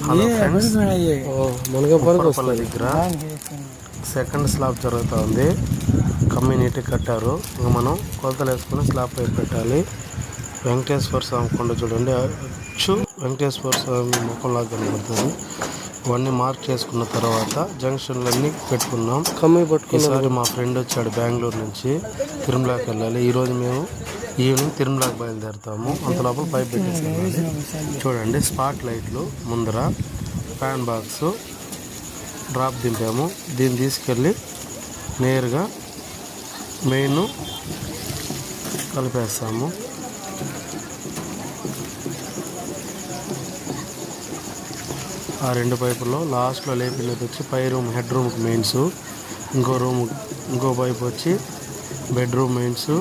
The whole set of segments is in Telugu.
హలో ఫ్రెండ్స్, ముప్పరపల్లి దగ్గర సెకండ్ స్లాబ్ జరుగుతూ ఉంది. కమ్యూనిటీ కట్టారు. ఇంకా మనం కొలతలు వేసుకుని స్లాబ్ పై పెట్టాలి. వెంకటేశ్వర స్వామి కొండ చూడండి, అచ్చు వెంకటేశ్వర స్వామి ముఖంలాగా కనబడుతుంది. ఇవన్నీ మార్క్ చేసుకున్న తర్వాత జంక్షన్లన్నీ పెట్టుకున్నాం. ఈసారి మా ఫ్రెండ్ వచ్చాడు బెంగళూరు నుంచి, తిరుమలకి వెళ్ళాలి. ఈరోజు మేము ఈవినింగ్ తిరుమలకి బయలుదేరుతాము. అంత లోపల పైప్ పెట్టేసుకోవాలి. చూడండి, స్పాట్ లైట్లు ముందర, ఫ్యాన్ బాక్స్, డ్రాప్ దింపాము. దీన్ని తీసుకెళ్ళి నేరుగా మెయిన్ కలిపేస్తాము. ఆ రెండు పైపుల్లో లాస్ట్లో లేపినది వచ్చి పై రూమ్, హెడ్ రూమ్కి మెయిన్స్. ఇంకో పైపు వచ్చి bedroom mains,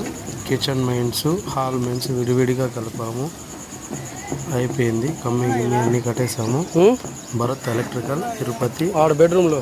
kitchen mains, hall mains విడివిడిగా కలిపాము. అయిపోయింది. కమ్మింగ్ అన్నీ కట్టేసాము. భరత్ ఎలక్ట్రికల్, తిరుపతి. ఆడ బెడ్రూమ్లో